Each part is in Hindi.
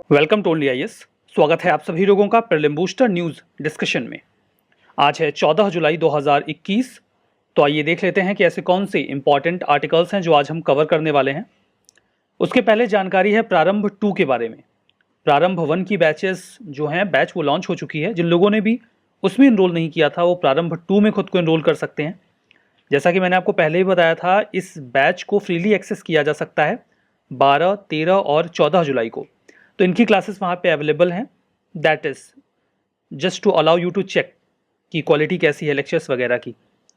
Welcome to only IAS. स्वागत है आप सभी लोगों का प्रीलिम बूस्टर न्यूज़ डिस्कशन में। आज है 14 जुलाई 2021। तो आइए देख लेते हैं कि ऐसे कौन से इंपॉर्टेंट आर्टिकल्स हैं जो आज हम कवर करने वाले हैं। उसके पहले जानकारी है प्रारंभ 2 के बारे में। प्रारंभ 1 की बैचेस जो हैं बैच वो लॉन्च हो चुकी है। जिन लोगों ने भी उसमें इनरोल नहीं किया था वो प्रारंभ 2 में खुद को इनरोल कर सकते हैं। जैसा कि मैंने आपको पहले ही बताया था, इस बैच को फ्रीली एक्सेस किया जा सकता है 12, 13 और 14 जुलाई को। तो इनकी क्लासेस वहाँ पे अवेलेबल हैं। That is just to allow you to check कि क्वालिटी कैसी है लेक्चर्स वगैरह की।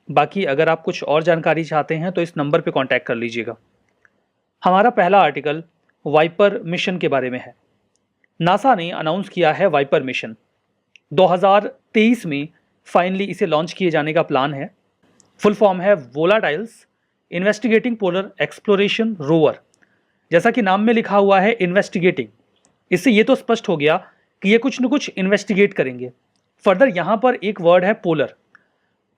बाकी अगर आप कुछ और जानकारी चाहते हैं तो इस नंबर पे कांटेक्ट कर लीजिएगा। हमारा पहला आर्टिकल वाइपर मिशन के बारे में है। नासा ने अनाउंस किया है वाइपर मिशन 2023 में फाइनली इसे लॉन्च किए जाने का प्लान है। फुल फॉर्म है वोलाटाइल्स इन्वेस्टिगेटिंग पोलर एक्सप्लोरेशन रोवर। जैसा कि नाम में लिखा हुआ है इन्वेस्टिगेटिंग, इससे ये तो स्पष्ट हो गया कि ये कुछ न कुछ इन्वेस्टिगेट करेंगे। फर्दर यहाँ पर एक वर्ड है पोलर।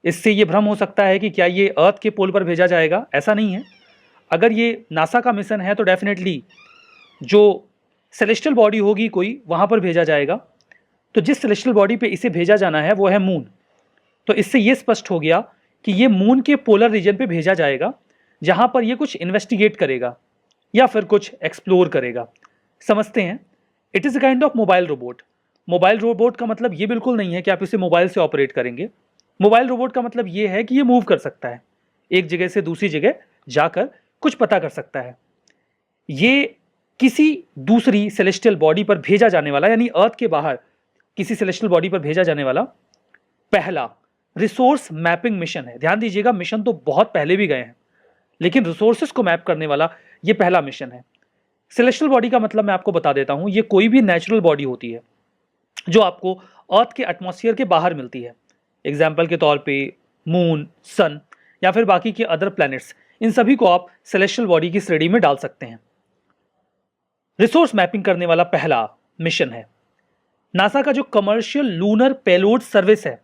इससे ये भ्रम हो सकता है कि क्या ये अर्थ के पोल पर भेजा जाएगा, ऐसा नहीं है। अगर ये नासा का मिशन है तो डेफिनेटली जो सेलेस्टियल बॉडी होगी कोई, वहाँ पर भेजा जाएगा। तो जिस सेलेस्टियल बॉडी पे इसे भेजा जाना है वो है मून। तो इससे ये स्पष्ट हो गया कि ये मून के पोलर रीजन पे भेजा जाएगा, जहाँ पर ये कुछ इन्वेस्टिगेट करेगा या फिर कुछ एक्सप्लोर करेगा। समझते हैं। It is a kind of mobile robot. Mobile robot का मतलब ये बिल्कुल नहीं है कि आप इसे मोबाइल से ऑपरेट करेंगे। मोबाइल रोबोट का मतलब ये है कि ये मूव कर सकता है, एक जगह से दूसरी जगह जाकर कुछ पता कर सकता है। ये किसी दूसरी सेलेस्टियल बॉडी पर भेजा जाने वाला, यानी अर्थ के बाहर किसी सेलेस्टियल बॉडी पर भेजा जाने वाला पहला रिसोर्स मैपिंग मिशन है। ध्यान दीजिएगा, मिशन तो बहुत पहले भी गए हैं, लेकिन रिसोर्सेस को मैप करने वाला ये पहला मिशन है। सेलेस्टियल बॉडी का मतलब मैं आपको बता देता हूं, ये कोई भी नेचुरल बॉडी होती है जो आपको अर्थ के एटमॉस्फेयर के बाहर मिलती है। एग्जाम्पल के तौर पे मून, सन या फिर बाकी के अदर प्लैनेट्स, इन सभी को आप सेलेस्टियल बॉडी की श्रेणी में डाल सकते हैं। रिसोर्स मैपिंग करने वाला पहला मिशन है। नासा का जो कमर्शियल लूनर पेलोड सर्विस है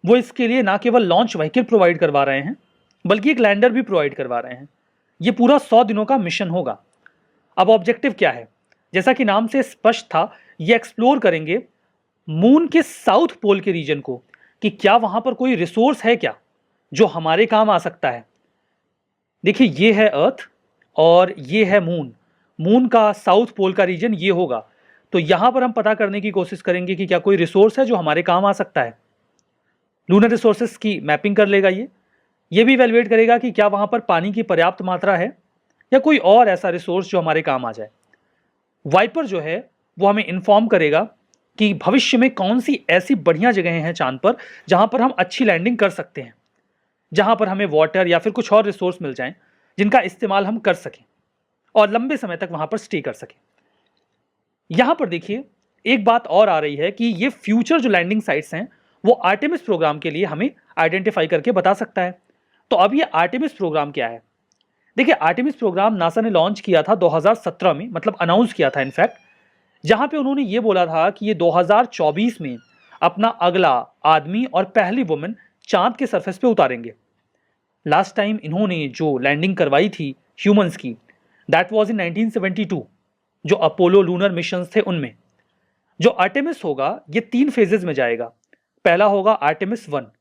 वो इसके लिए ना केवल लॉन्च व्हीकल प्रोवाइड करवा रहे हैं, बल्कि एक लैंडर भी प्रोवाइड करवा रहे हैं। ये पूरा 100 दिनों का मिशन होगा। अब ऑब्जेक्टिव क्या है? जैसा कि नाम से स्पष्ट था, ये एक्सप्लोर करेंगे मून के साउथ पोल के रीजन को, कि क्या वहां पर कोई रिसोर्स है क्या जो हमारे काम आ सकता है। देखिए, ये है अर्थ और ये है मून। मून का साउथ पोल का रीजन ये होगा। तो यहां पर हम पता करने की कोशिश करेंगे कि क्या कोई रिसोर्स है जो हमारे काम आ सकता है। लूनर रिसोर्सेस की मैपिंग कर लेगा ये भी इवैल्यूएट करेगा कि क्या वहां पर पानी की पर्याप्त मात्रा है या कोई और ऐसा रिसोर्स जो हमारे काम आ जाए। वाइपर जो है वो हमें इन्फॉर्म करेगा कि भविष्य में कौन सी ऐसी बढ़िया जगहें हैं चांद पर जहां पर हम अच्छी लैंडिंग कर सकते हैं, जहां पर हमें वाटर या फिर कुछ और रिसोर्स मिल जाएं जिनका इस्तेमाल हम कर सकें और लंबे समय तक वहां पर स्टे कर सकें। यहां पर देखिए, एक बात और आ रही है कि ये फ्यूचर जो लैंडिंग साइट्स हैं वो आर्टेमिस प्रोग्राम के लिए हमें आइडेंटिफाई करके बता सकता है। तो अब ये आर्टेमिस प्रोग्राम क्या है? देखिए, आर्टेमिस प्रोग्राम नासा ने लॉन्च किया था 2017 में, मतलब अनाउंस किया था इनफैक्ट, जहां पे उन्होंने ये बोला था कि ये 2024 में अपना अगला आदमी और पहली वुमेन चांद के सरफेस पे उतारेंगे। लास्ट टाइम इन्होंने जो लैंडिंग करवाई थी ह्यूमंस की, दैट वाज इन 1972, जो अपोलो लूनर मिशंस थे उनमें। जो आर्टेमिस होगा ये 3 फेजेस में जाएगा। पहला होगा आर्टेमिस 1।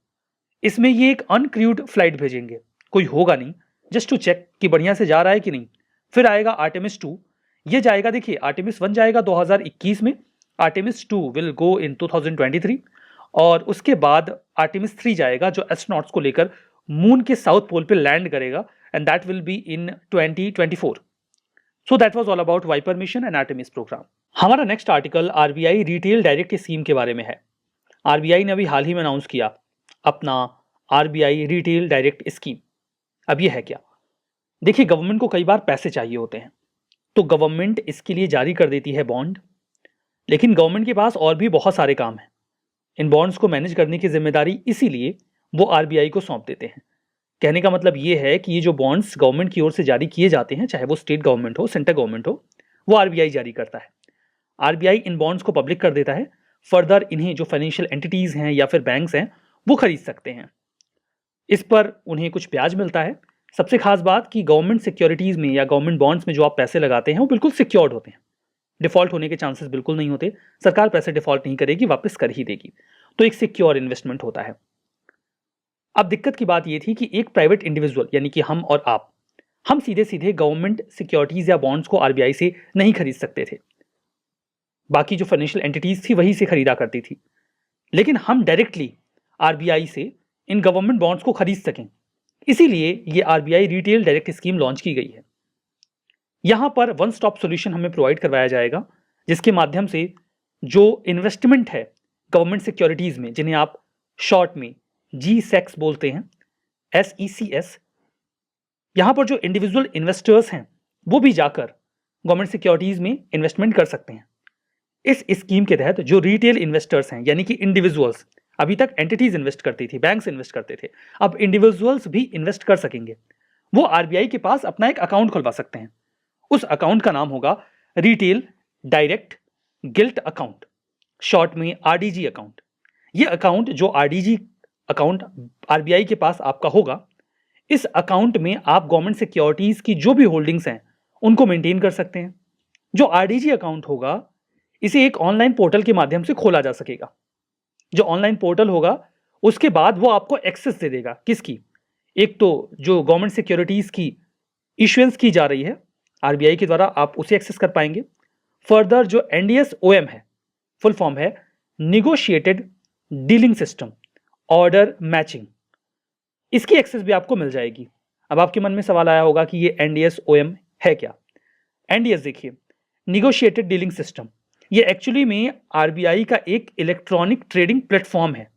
इसमें ये एक अनक्रूड फ्लाइट भेजेंगे, कोई होगा नहीं, जस्ट टू चेक कि बढ़िया से जा रहा है कि नहीं। फिर आएगा आर्टेमिस 2। ये जाएगा, देखिए आर्टेमिस 1 जाएगा 2021 में, आर्टेमिस 2 विल गो इन 2023, और उसके बाद आर्टेमिस 3 जाएगा जो एस्ट्रोनॉट्स को लेकर मून के साउथ पोल पे लैंड करेगा, and that will be in 2024। So that was all about VIPER mission and Artemis program. हमारा next article RBI retail direct scheme के बारे में है। आरबीआई ने अभी हाल ही में अनाउंस किया अपना आरबीआई रिटेल डायरेक्ट स्कीम। अब ये है क्या? देखिए, गवर्नमेंट को कई बार पैसे चाहिए होते हैं, तो गवर्नमेंट इसके लिए जारी कर देती है बॉन्ड। लेकिन गवर्नमेंट के पास और भी बहुत सारे काम हैं। इन बॉन्ड्स को मैनेज करने की जिम्मेदारी इसीलिए वो आरबीआई को सौंप देते हैं। कहने का मतलब ये है कि ये जो बॉन्ड्स गवर्नमेंट की ओर से जारी किए जाते हैं, चाहे वो स्टेट गवर्नमेंट हो, सेंट्रल गवर्नमेंट हो, वो आरबीआई जारी करता है। आरबीआई इन बॉन्ड्स को पब्लिक कर देता है। फर्दर इन्हें जो फाइनेंशियल एंटिटीज हैं या फिर बैंक्स हैं वो खरीद सकते हैं। इस पर उन्हें कुछ ब्याज मिलता है। सबसे खास बात कि गवर्नमेंट सिक्योरिटीज में या गवर्नमेंट बॉन्ड्स में जो आप पैसे लगाते हैं वो बिल्कुल सिक्योर्ड होते हैं, डिफॉल्ट होने के चांसेस बिल्कुल नहीं होते। सरकार पैसे डिफॉल्ट नहीं करेगी, वापस कर ही देगी। तो एक सिक्योर इन्वेस्टमेंट होता है। अब दिक्कत की बात यह थी कि एक प्राइवेट इंडिविजुअल यानी कि हम और आप, हम सीधे सीधे गवर्नमेंट सिक्योरिटीज या बॉन्ड्स को आरबीआई से नहीं खरीद सकते थे। बाकी जो फाइनेंशियल एंटिटीज थी वही से खरीदा करती थी, लेकिन हम डायरेक्टली आरबीआई से इन गवर्नमेंट बॉन्ड्स को खरीद सकें, इसीलिए ये RBI retail direct scheme launch की गई है। यहां पर वन स्टॉप सॉल्यूशन हमें प्रोवाइड करवाया जाएगा, जिसके माध्यम से जो इन्वेस्टमेंट है गवर्नमेंट सिक्योरिटीज में, जिन्हें आप शॉर्ट में GSEC बोलते हैं, SECS, यहां पर जो इंडिविजुअल इन्वेस्टर्स हैं वो भी जाकर गवर्नमेंट सिक्योरिटीज में इन्वेस्टमेंट कर सकते हैं। इस स्कीम के तहत जो रिटेल इन्वेस्टर्स हैं यानी कि इंडिविजुअल्स, अभी तक एंटिटीज इन्वेस्ट करती थी, बैंक्स इन्वेस्ट करते थे, अब इंडिविजुअल्स भी इन्वेस्ट कर सकेंगे। वो आरबीआई के पास अपना एक अकाउंट खुलवा सकते हैं। उस अकाउंट का नाम होगा retail direct gilt account, short में RDG अकाउंट। ये अकाउंट जो RDG अकाउंट आरबीआई के पास आपका होगा, इस अकाउंट में आप गवर्नमेंट सिक्योरिटीज की जो भी होल्डिंग्स हैं उनको मेंटेन कर सकते हैं। जो RDG अकाउंट होगा, इसे एक ऑनलाइन पोर्टल के माध्यम से खोला जा सकेगा। जो ऑनलाइन पोर्टल होगा उसके बाद वो आपको एक्सेस दे देगा, किसकी? एक तो जो गवर्नमेंट सिक्योरिटीज की इशुएंस की जा रही है आरबीआई के द्वारा, आप उसे एक्सेस कर पाएंगे। फर्दर जो NDS-OM है, फुल फॉर्म है negotiated dealing system order matching, इसकी एक्सेस भी आपको मिल जाएगी। अब आपके मन में सवाल आया होगा कि ये NDS-OM है क्या? NDS देखिए, निगोशिएटेड डीलिंग सिस्टम, ये एक्चुअली में आरबीआई का एक इलेक्ट्रॉनिक ट्रेडिंग प्लेटफॉर्म है।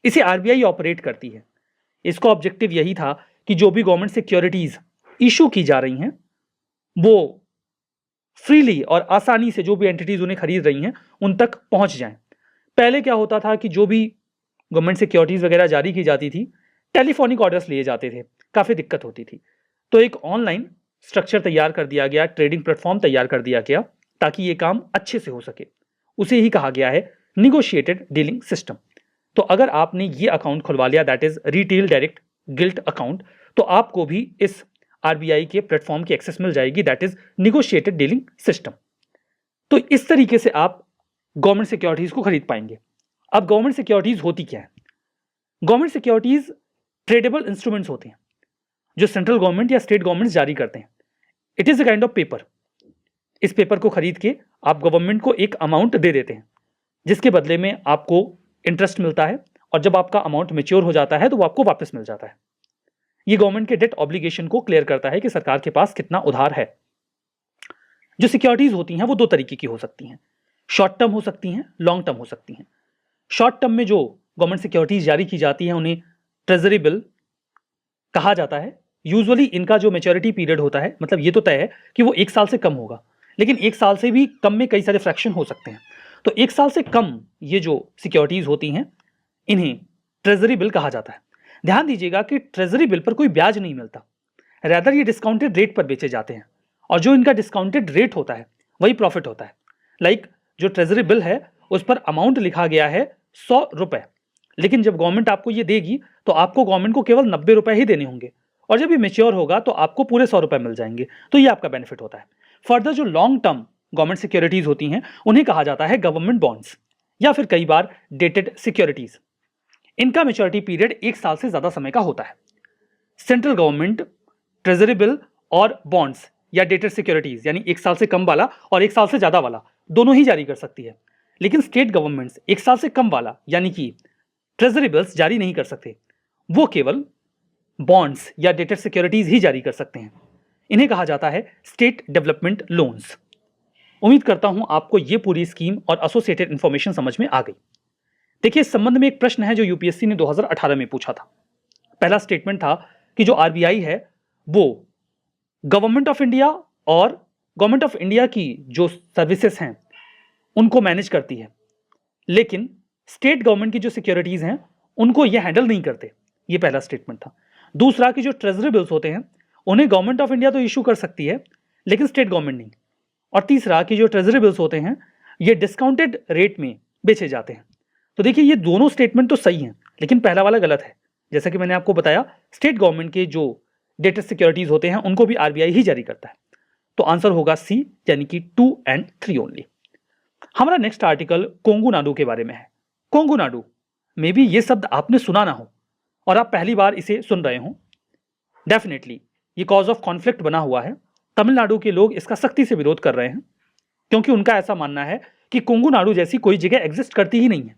इसे आरबीआई ऑपरेट करती है। इसका ऑब्जेक्टिव यही था कि जो भी गवर्नमेंट सिक्योरिटीज इशू की जा रही हैं वो फ्रीली और आसानी से जो भी एंटिटीज उन्हें खरीद रही हैं उन तक पहुंच जाएं। पहले क्या होता था कि जो भी गवर्नमेंट सिक्योरिटीज वगैरह जारी की जाती थी, टेलीफोनिक ऑर्डर्स लिए जाते थे, काफी दिक्कत होती थी। तो एक ऑनलाइन स्ट्रक्चर तैयार कर दिया गया, ट्रेडिंग प्लेटफॉर्म तैयार कर दिया गया ताकि ये काम अच्छे से हो सके। उसे ही कहा गया है निगोशिएटेड डीलिंग सिस्टम। तो अगर आपने ये अकाउंट खुलवा लिया, that is retail direct gilt account, तो आपको भी इस आरबीआई के प्लेटफॉर्म की एक्सेस मिल जाएगी, that is negotiated dealing system. तो इस तरीके से आप गवर्नमेंट सिक्योरिटीज को खरीद पाएंगे। अब गवर्नमेंट सिक्योरिटीज होती क्या है? गवर्नमेंट सिक्योरिटीज ट्रेडेबल इंस्ट्रूमेंट्स होते हैं जो सेंट्रल गवर्नमेंट या स्टेट गवर्नमेंट जारी करते हैं। It is a kind of paper. इस पेपर को खरीद के आप गवर्नमेंट को एक अमाउंट दे देते हैं, जिसके बदले में आपको इंटरेस्ट मिलता है, और जब आपका अमाउंट मैच्योर हो जाता है तो वो आपको वापस मिल जाता है। ये गवर्नमेंट के डेट ऑब्लिगेशन को क्लियर करता है कि सरकार के पास कितना उधार है। जो सिक्योरिटीज होती हैं वो दो तरीके की हो सकती हैं, शॉर्ट टर्म हो सकती हैं, लॉन्ग टर्म हो सकती हैं। शॉर्ट टर्म में जो गवर्नमेंट सिक्योरिटीज जारी की जाती हैं उन्हें ट्रेजरी बिल कहा जाता है। यूजुअली इनका जो मैच्योरिटी पीरियड होता है, मतलब ये तो तय है कि वो 1 साल से कम होगा, लेकिन 1 साल से भी कम में कई सारे फ्रैक्शन हो सकते हैं। तो 1 साल से कम ये जो सिक्योरिटीज होती हैं इन्हें ट्रेजरी बिल कहा जाता है। ध्यान दीजिएगा कि ट्रेजरी बिल पर कोई ब्याज नहीं मिलता, रैदर ये डिस्काउंटेड रेट पर बेचे जाते हैं, और जो इनका डिस्काउंटेड रेट होता है वही प्रॉफिट होता है। लाइक जो ट्रेजरी बिल है उस पर अमाउंट लिखा गया है 100 रुपए, लेकिन जब गवर्नमेंट आपको ये देगी तो आपको गवर्नमेंट को केवल 90 रुपए ही देने होंगे, और जब ये मेच्योर होगा तो आपको पूरे 100 रुपए मिल जाएंगे। तो ये आपका बेनिफिट होता है। फर्दर जो लॉन्ग टर्म गवर्नमेंट सिक्योरिटीज होती हैं उन्हें कहा जाता है गवर्नमेंट बॉन्ड्स, या फिर कई बार डेटेड सिक्योरिटीज। इनका मैच्योरिटी पीरियड 1 साल से ज्यादा समय का होता है। सेंट्रल गवर्नमेंट ट्रेजरी बिल और बॉन्ड्स या डेटेड सिक्योरिटीज यानी 1 साल से कम वाला और 1 साल से ज्यादा वाला दोनों ही जारी कर सकती है, लेकिन स्टेट गवर्नमेंट्स 1 साल से कम वाला यानी कि ट्रेजरी बिल्स जारी नहीं कर सकते, वो केवल बॉन्ड्स या डेटेड सिक्योरिटीज ही जारी कर सकते हैं। इन्हें कहा जाता है स्टेट डेवलपमेंट लोन्स। उम्मीद करता हूं आपको यह पूरी स्कीम और एसोसिएटेड इंफॉर्मेशन समझ में आ गई। देखिए, इस संबंध में एक प्रश्न है जो यूपीएससी ने 2018 में पूछा था। पहला स्टेटमेंट था कि जो आरबीआई है वो गवर्नमेंट ऑफ इंडिया और गवर्नमेंट ऑफ इंडिया की जो सर्विसेज हैं उनको मैनेज करती है, लेकिन स्टेट गवर्नमेंट की जो सिक्योरिटीज हैं उनको ये हैंडल नहीं करते। ये पहला स्टेटमेंट था। दूसरा कि जो ट्रेजरी बिल्स होते हैं उन्हें गवर्नमेंट ऑफ इंडिया तो इशू कर सकती है, लेकिन स्टेट गवर्नमेंट नहीं। और तीसरा कि जो ट्रेजरी बिल्स होते हैं ये डिस्काउंटेड रेट में बेचे जाते हैं। तो देखिए, ये दोनों स्टेटमेंट तो सही हैं, लेकिन पहला वाला गलत है। जैसा कि मैंने आपको बताया, स्टेट गवर्नमेंट के जो डेटेड सिक्योरिटीज होते हैं उनको भी आरबीआई ही जारी करता है। तो आंसर होगा सी, यानी कि 2 and 3 ओनली। हमारा नेक्स्ट आर्टिकल कोंगू नाडू के बारे में है। कोंगू नाडू, मे बी ये शब्द आपने सुना ना हो और आप पहली बार इसे सुन रहे हो। डेफिनेटली ये कॉज ऑफ कॉन्फ्लिक्ट बना हुआ है। तमिलनाडु के लोग इसका सख्ती से विरोध कर रहे हैं, क्योंकि उनका ऐसा मानना है कि कोंगू नाडु जैसी कोई जगह एग्जिस्ट करती ही नहीं है।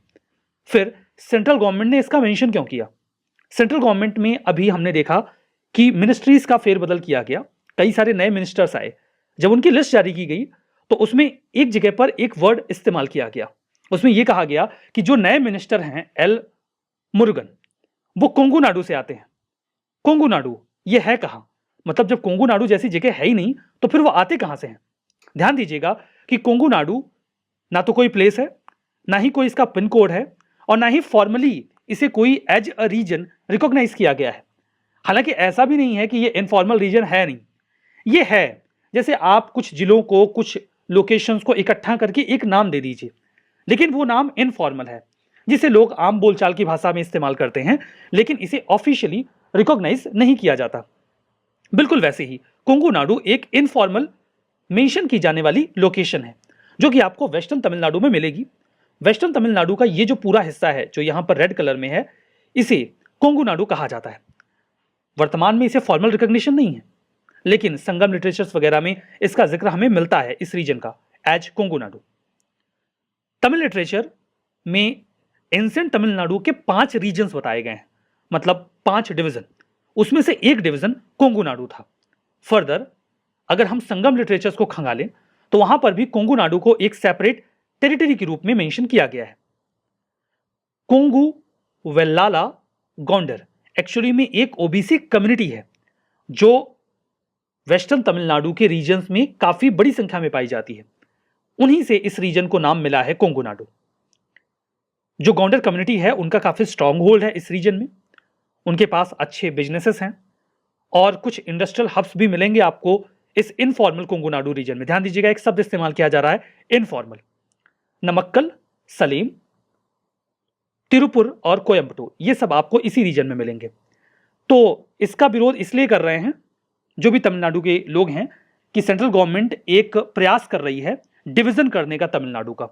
फिर सेंट्रल गवर्नमेंट ने इसका मेंशन क्यों किया? सेंट्रल गवर्नमेंट में अभी हमने देखा कि मिनिस्ट्रीज का फेरबदल किया गया, कई सारे नए मिनिस्टर्स आए। जब उनकी लिस्ट जारी की गई तो उसमें एक जगह पर एक वर्ड इस्तेमाल किया गया। उसमें यह कहा गया कि जो नए मिनिस्टर हैं एल मुरुगन, वो कोंगू नाडु से आते हैं। कोंगू नाडु ये है कहां? मतलब जब कोंगू नाडु जैसी जगह है ही नहीं तो फिर वो आते कहां से हैं? ध्यान दीजिएगा कि कोंगू नाडु ना तो कोई प्लेस है, ना ही कोई इसका पिन कोड है, और ना ही फॉर्मली इसे कोई एज अ रीजन रिकॉग्नाइज किया गया है। हालांकि ऐसा भी नहीं है कि ये इनफॉर्मल रीजन है, नहीं, ये है। जैसे आप कुछ जिलों को, कुछ लोकेशंस को इकट्ठा करके एक नाम दे दीजिए, लेकिन वो नाम इनफॉर्मल है, जिसे लोग आम बोलचाल की भाषा में इस्तेमाल करते हैं, लेकिन इसे ऑफिशियली रिकॉग्नाइज नहीं किया जाता। बिल्कुल वैसे ही कोंगू नाडु एक इनफॉर्मल मेंशन की जाने वाली लोकेशन है, जो कि आपको वेस्टर्न तमिलनाडु में मिलेगी। वेस्टर्न तमिलनाडु का ये जो पूरा हिस्सा है, जो यहां पर रेड कलर में है, इसे कोंगू नाडु कहा जाता है। वर्तमान में इसे फॉर्मल रिकॉग्निशन नहीं है, लेकिन संगम लिटरेचर्स वगैरह में इसका जिक्र हमें मिलता है, इस रीजन का, एज कोंगू नाडु। तमिल लिटरेचर में एंशिएंट तमिलनाडु के 5 रीजन्स बताए गए हैं, मतलब 5 डिवीजन। उसमें से एक डिवीजन कोंगू नाडु था। फर्दर अगर हम संगम लिटरेचर्स को खंगालें तो वहां पर भी कोंगू नाडु को एक सेपरेट टेरिटरी के रूप में मेंशन किया गया है। कोंगू वेल्लाला गोंडर एक्चुअली में एक ओबीसी कम्युनिटी है, जो वेस्टर्न तमिलनाडु के रीजन्स में काफी बड़ी संख्या में पाई जाती है। उन्हीं से इस रीजन को नाम मिला है कोंगू नाडु। जो गोंडर कम्युनिटी है उनका काफी स्ट्रांग होल्ड है इस रीजन में। उनके पास अच्छे बिजनेसेस हैं और कुछ इंडस्ट्रियल हब्स भी मिलेंगे आपको इस इनफॉर्मल कोंगू नाडु रीजन में। ध्यान दीजिएगा, एक शब्द इस्तेमाल किया जा रहा है, इनफॉर्मल। नमक्कल, सलीम, तिरुपुर और कोयम्बटूर, ये सब आपको इसी रीजन में मिलेंगे। तो इसका विरोध इसलिए कर रहे हैं जो भी तमिलनाडु के लोग हैं कि सेंट्रल गवर्नमेंट एक प्रयास कर रही है डिवीजन करने का तमिलनाडु का,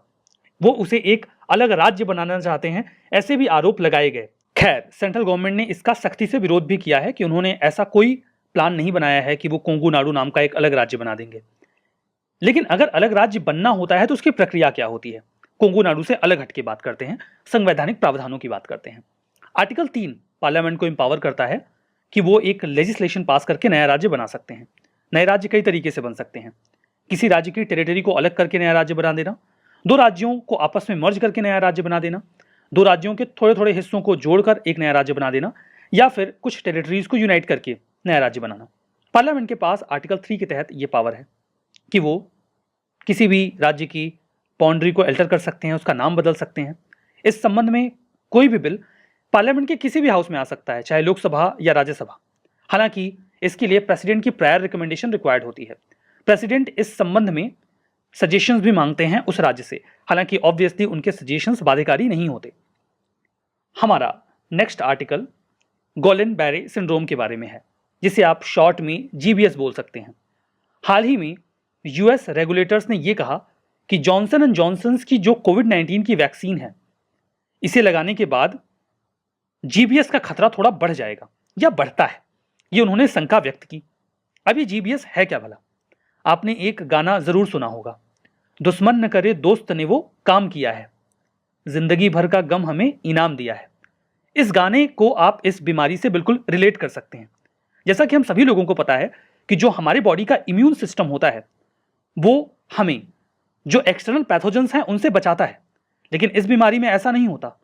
वो उसे एक अलग राज्य बनाना चाहते हैं, ऐसे भी आरोप लगाए गए। खैर, सेंट्रल गवर्नमेंट ने इसका सख्ती से विरोध भी किया है कि उन्होंने ऐसा कोई प्लान नहीं बनाया है कि वो कोंगू नाडु नाम का एक अलग राज्य बना देंगे। लेकिन अगर अलग राज्य बनना होता है तो उसकी प्रक्रिया क्या होती है? कोंगू नाडु से अलग हटके बात करते हैं, संवैधानिक प्रावधानों की बात करते हैं। आर्टिकल 3 पार्लियामेंट को एम्पावर करता है कि वो एक लेजिस्लेशन पास करके नया राज्य बना सकते हैं। नए राज्य कई तरीके से बन सकते हैं। किसी राज्य की टेरिटरी को अलग करके नया राज्य बना देना, 2 राज्यों को आपस में मर्ज करके नया राज्य बना देना, 2 राज्यों के थोड़े थोड़े हिस्सों को जोड़कर एक नया राज्य बना देना, या फिर कुछ टेरिटरीज को यूनाइट करके नया राज्य बनाना। पार्लियामेंट के पास आर्टिकल 3 के तहत यह पावर है कि वो किसी भी राज्य की बाउंड्री को अल्टर कर सकते हैं, उसका नाम बदल सकते हैं। इस संबंध में कोई भी बिल पार्लियामेंट के किसी भी हाउस में आ सकता है, चाहे लोकसभा या राज्यसभा। हालांकि इसके लिए प्रेसिडेंट की प्रायर रिकमेंडेशन रिक्वायर्ड होती है। प्रेसिडेंट इस संबंध में सजेशंस भी मांगते हैं उस राज्य से, हालांकि ऑब्वियसली उनके सजेशंस बाध्यकारी नहीं होते। हमारा नेक्स्ट आर्टिकल गोलेन बैरे सिंड्रोम के बारे में है, जिसे आप शॉर्ट में जीबीएस बोल सकते हैं। हाल ही में यूएस रेगुलेटर्स ने यह कहा कि जॉनसन एंड जॉनसन की जो कोविड-19 की वैक्सीन है, इसे लगाने के बाद जीबीएस का खतरा थोड़ा बढ़ जाएगा या बढ़ता है, ये उन्होंने शंका व्यक्त की। अब ये जीबीएस है क्या भला? आपने एक गाना जरूर सुना होगा, दुश्मन न करे दोस्त ने वो काम किया है, जिंदगी भर का गम हमें इनाम दिया है। इस गाने को आप इस बीमारी से बिल्कुल रिलेट कर सकते हैं। जैसा कि हम सभी लोगों को पता है कि जो हमारे बॉडी का इम्यून सिस्टम होता है वो हमें जो एक्सटर्नल पैथोजेंस हैं उनसे बचाता है, लेकिन इस बीमारी में ऐसा नहीं होता।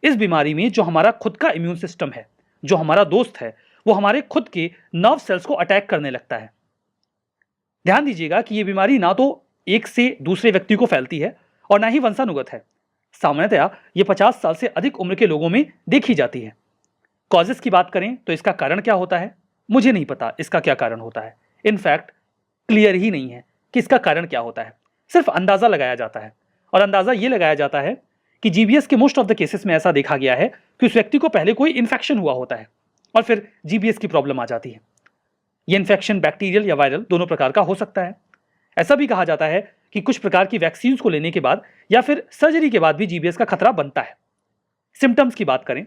इस बीमारी में जो हमारा खुद का इम्यून सिस्टम है, जो हमारा दोस्त है, वो हमारे खुद के नर्व सेल्स को अटैक करने लगता है। ध्यान दीजिएगा कि ये बीमारी ना तो एक से दूसरे व्यक्ति को फैलती है और ना ही वंशानुगत है। सामान्यतया ये 50 साल से अधिक उम्र के लोगों में देखी जाती है। कॉजेस की बात करें तो इसका कारण क्या होता है, मुझे नहीं पता इसका क्या कारण होता है। इनफैक्ट क्लियर ही नहीं है कि इसका कारण क्या होता है, सिर्फ अंदाजा लगाया जाता है। और अंदाजा ये लगाया जाता है कि जीबीएस के मोस्ट ऑफ द केसेस में ऐसा देखा गया है कि उस व्यक्ति को पहले कोई इन्फेक्शन हुआ होता है और फिर जीबीएस की प्रॉब्लम आ जाती है। ये इन्फेक्शन बैक्टीरियल या वायरल दोनों प्रकार का हो सकता है। ऐसा भी कहा जाता है कि कुछ प्रकार की वैक्सीन को लेने के बाद या फिर सर्जरी के बाद भी जीबीएस का खतरा बनता है। सिम्टम्स की बात करें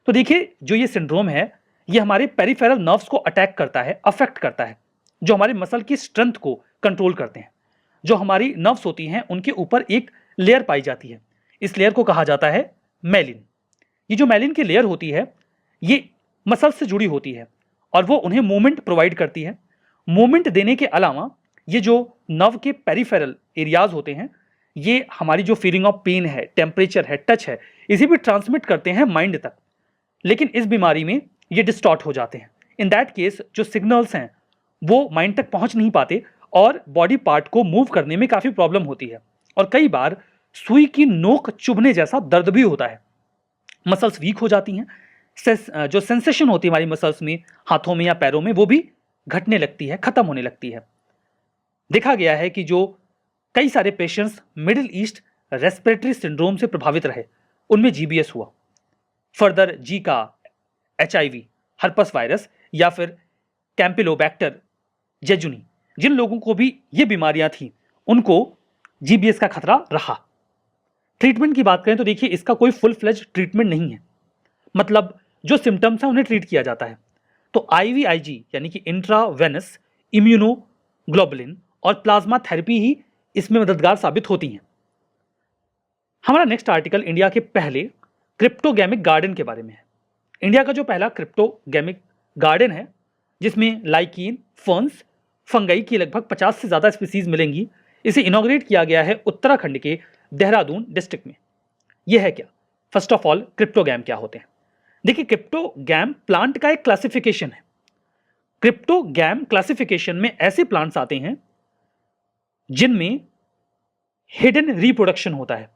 तो देखिए, जो ये सिंड्रोम है ये हमारे पेरिफेरल नर्व्स को अटैक करता है, अफेक्ट करता है, जो हमारे मसल की स्ट्रेंथ को कंट्रोल करते हैं। जो हमारी नर्व्स होती हैं उनके ऊपर एक लेयर पाई जाती है, इस लेयर को कहा जाता है मेलिन। ये जो मेलिन की लेयर होती है ये मसल से जुड़ी होती है और वो उन्हें मूवमेंट प्रोवाइड करती है। मूवमेंट देने के अलावा ये जो नर्व के पेरिफेरल एरियाज होते हैं ये हमारी जो फीलिंग ऑफ पेन है, टेम्परेचर है, टच है, इसे भी ट्रांसमिट करते हैं माइंड तक। लेकिन इस बीमारी में ये डिस्टॉर्ट हो जाते हैं। इन दैट केस जो सिग्नल्स हैं वो माइंड तक पहुंच नहीं पाते और बॉडी पार्ट को मूव करने में काफ़ी प्रॉब्लम होती है और कई बार सुई की नोक चुभने जैसा दर्द भी होता है। मसल्स वीक हो जाती हैं, जो सेंसेशन होती है हमारी मसल्स में, हाथों में या पैरों में, वो भी घटने लगती है, खत्म होने लगती है। देखा गया है कि जो कई सारे patients middle east respiratory syndrome से प्रभावित रहे उनमें जीबीएस हुआ। Further Zika, HIV, herpes virus या फिर कैंपिलोबैक्टर जेजुनी, जिन लोगों को भी ये बीमारियां थी उनको जीबीएस का खतरा रहा। ट्रीटमेंट की बात करें तो देखिए इसका कोई फुल फ्लेज ट्रीटमेंट नहीं है, मतलब जो सिम्टम्स हैं उन्हें ट्रीट किया जाता है। तो आईवीआईजी यानी कि इंट्रावेनस इम्यूनोग्लोबुलिन और प्लाज्मा थेरेपी ही इसमें मददगार साबित होती हैं। हमारा नेक्स्ट आर्टिकल इंडिया के पहले क्रिप्टोगैमिक गार्डन के बारे में है। इंडिया का जो पहला क्रिप्टोगैमिक गार्डन है जिसमें लाइकीन, फर्न्स, फंगई की लगभग 50 से ज़्यादा स्पीसीज मिलेंगी, इसे इनॉग्रेट किया गया है उत्तराखंड के देहरादून डिस्ट्रिक्ट में। यह है क्या? फर्स्ट ऑफ ऑल क्रिप्टोगैम क्या होते हैं? देखिए, क्रिप्टोगैम प्लांट का एक क्लासिफिकेशन है। क्रिप्टोगैम क्लासिफिकेशन में ऐसे प्लांट्स आते हैं जिनमें हिडन रिप्रोडक्शन होता है,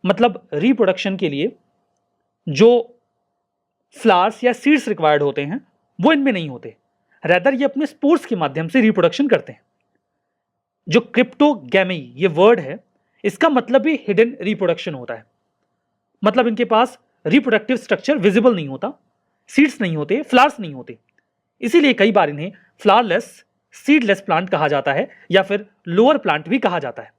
मतलब रिप्रोडक्शन के लिए जो फ्लावर्स या सीड्स रिक्वायर्ड होते हैं वो इनमें नहीं होते, रेदर ये अपने स्पोर्स के माध्यम से रिप्रोडक्शन करते हैं। जो क्रिप्टोगैमी ये वर्ड है इसका मतलब भी हिडन रिप्रोडक्शन होता है, मतलब इनके पास रिप्रोडक्टिव स्ट्रक्चर विजिबल नहीं होता, सीड्स नहीं होते, फ्लावर्स नहीं होते, इसीलिए कई बार इन्हें फ्लावरलेस, सीडलेस प्लांट कहा जाता है या फिर लोअर प्लांट भी कहा जाता है।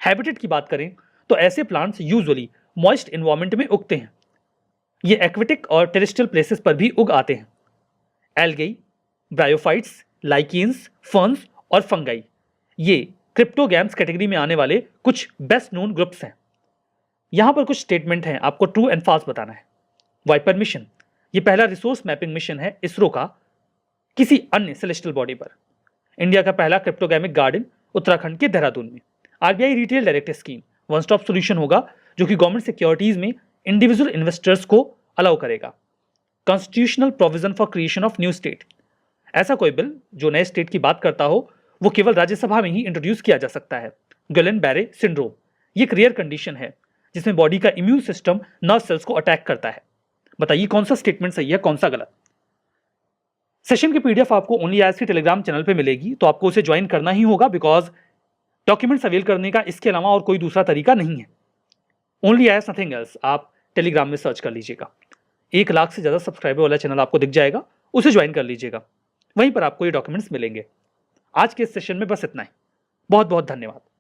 हैबिटेट की बात करें तो ऐसे प्लांट्स यूजुअली मॉइस्ट एनवायरनमेंट में उगते हैं। ये एक्वेटिक और टेरेस्ट्रियल प्लेसेस पर भी उग आते हैं। एल्गेई, ब्रायोफाइट्स, लाइकेन्स, फर्न्स और फंगाई ये क्रिप्टोगैम्स कैटेगरी में आने वाले कुछ बेस्ट नोन ग्रुप्स हैं। यहां पर कुछ स्टेटमेंट हैं, आपको ट्रू एंड फॉल्स बताना है। वाइपर मिशन ये पहला रिसोर्स मैपिंग मिशन है इसरो का किसी अन्य सेलेस्टियल बॉडी पर। इंडिया का पहला क्रिप्टोगैमिक गार्डन उत्तराखंड के देहरादून में। RBI retail direct scheme one stop solution होगा जो कि गवर्नमेंट सिक्योरिटीज में इंडिविजुअल इन्वेस्टर्स को अलाउ करेगा। Constitutional provision for creation of new state, ऐसा कोई बिल जो नए स्टेट की बात करता हो वो केवल राज्यसभा में ही इंट्रोड्यूस किया जा सकता है। गुलेन बैरे सिंड्रोम ये एक रेयर कंडीशन है जिसमें बॉडी का इम्यून सिस्टम नर्व सेल्स को अटैक करता है। बताइए कौन सा स्टेटमेंट सही है, कौन सा गलत। सेशन की पीडीएफ आपको ओनली आज के टेलीग्राम चैनल पे मिलेगी, तो आपको उसे ज्वाइन करना ही होगा बिकॉज डॉक्यूमेंट्स अवेल करने का इसके अलावा और कोई दूसरा तरीका नहीं है। ओनली एज नथिंग एल्स आप टेलीग्राम में सर्च कर लीजिएगा। 1 लाख से ज़्यादा सब्सक्राइबर वाला चैनल आपको दिख जाएगा, उसे ज्वाइन कर लीजिएगा, वहीं पर आपको ये डॉक्यूमेंट्स मिलेंगे। आज के इस सेशन में बस इतना ही। बहुत बहुत धन्यवाद।